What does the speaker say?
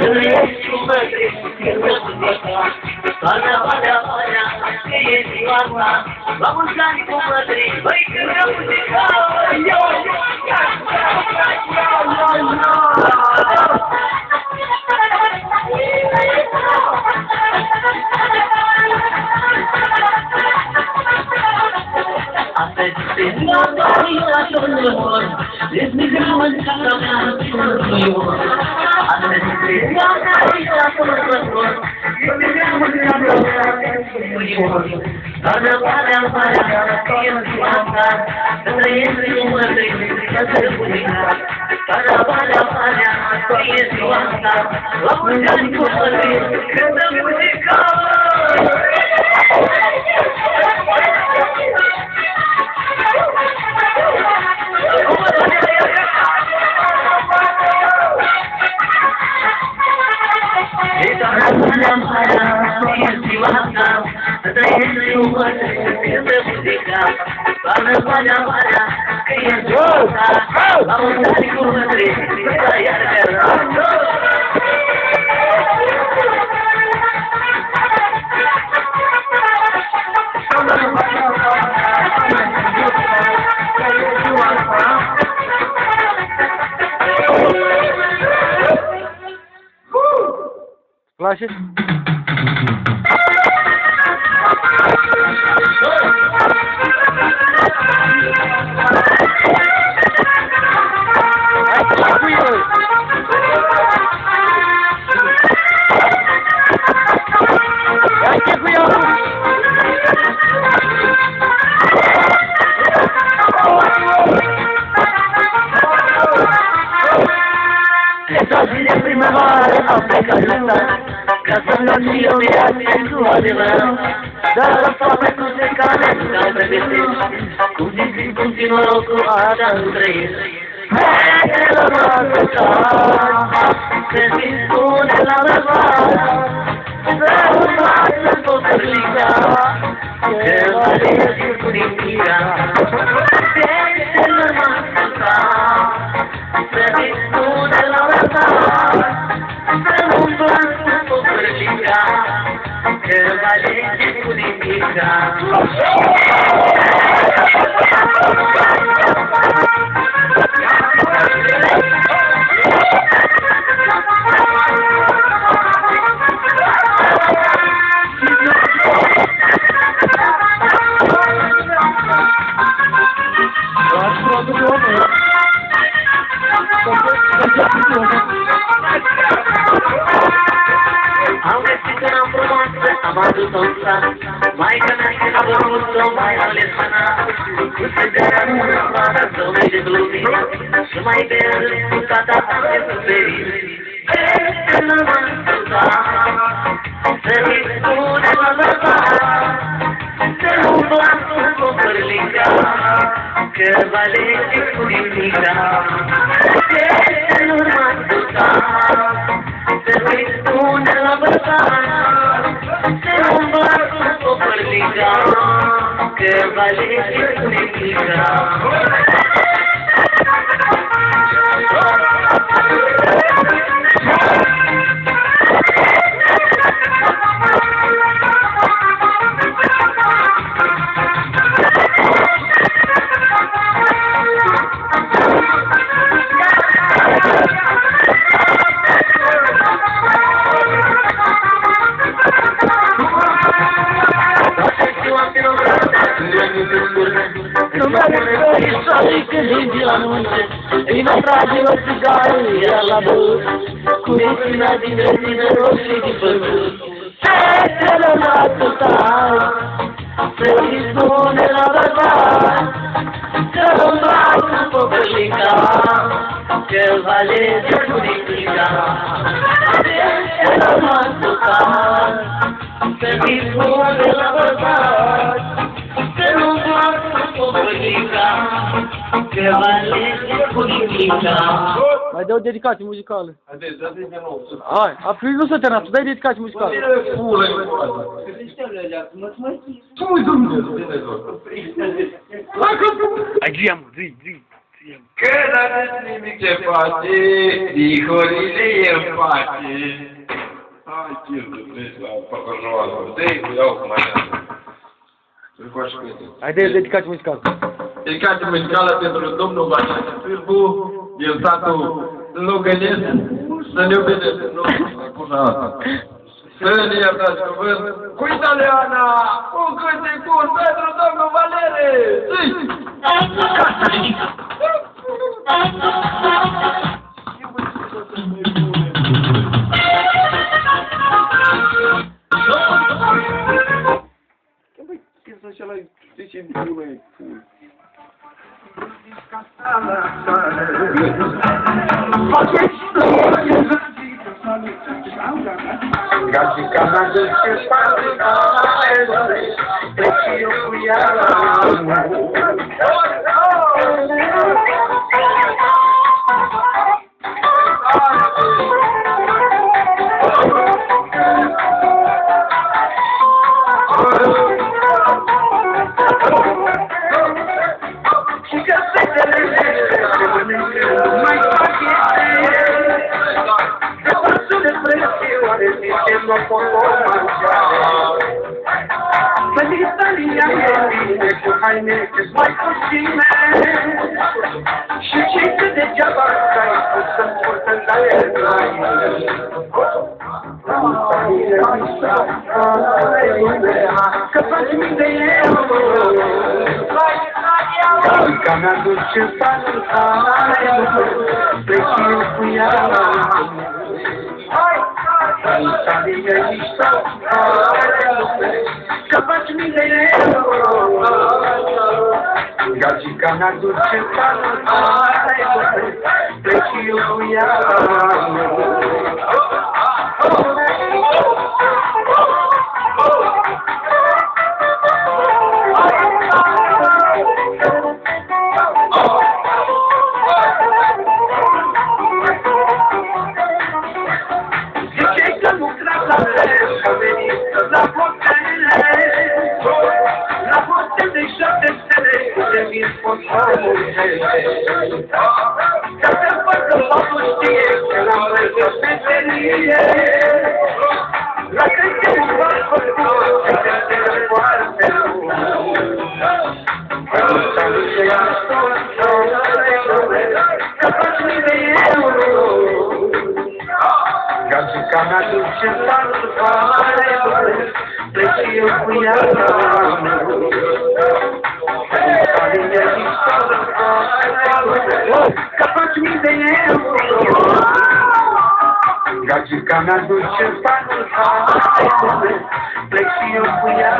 trăiești cu mătri, când mă duc. Toamna, valea, valea, că e ziua ta. La mulți ani cu mătri, băi, când mă muzica. Place? Dar la foame nu se cade, ca pe vestiți, cum din cum țin norocul ada între ei. Haide la bărbați, se dispune la bărbați, să nu facă popărlica, că valea din punicia. Este la masca, se dispune la bărbați, să nu facă popărlica, că valea din punicia. Am găsit una frumoasă, am adus-o în sat. Maica mea și a vrut-o, mai ales mâna. Cu săgeara în mână, să merge lumina. Și mai bea cu tata de suferit. Este la mână, să-i spune la bărbat, să nu facă popărlica, că valege cu nimica. Este la mână, să-i spune la bărbat, să nu facă popărlica, că valege cu nimica. E não trage o cigarro e ela luz, curiosidade de grande roxo de pano. Ela mata tal, feliz dona ela vai, não vai publicar, que vale de publicar. Ela mata tal, feliz dona ela vai, não vai publicar. Que vale politica. Mai dă o dedicație muzicală. Haideți, dați-mi de nou. Hai, aprins nu să termina, tu dai dedicație muzicală. Tu-i Dumnezeu, Dumnezeu. Hai, zi, zi. Că n-aveți nimic ce face, dihorile e în pace. Hai, chil, de pleci la păcăjoală. Dă-i, iau cu mai să-l faci cu ele. Haideți, dedicați muzicală. Dedicație muzicală pentru domnul Vasile Sârbu, el satul Lugănesc, să ne iubesc, nu, acum asta. Să ne iertați cuvânt cu italiana, un cântec bun pentru domnul Valere! Zi! Gaticana do seu pai, preciso cuidar. Și ce că degeaba stai să-mi purtă la el. Că faci mii de euro. Ca mea duce panul preciu cu ea. Că faci mii de euro. Gagica mea duce panul preciu cu ea. Ca să facă totul știe că l-am văzut pe ferie. La câte un bar făcut, că te foarte mult. Că nu se ia că faci mii de euro. Gagica mea duce panul pleci eu cu ea. Că faci mii de euro. Gagica mea duce panul pleci eu cu ea.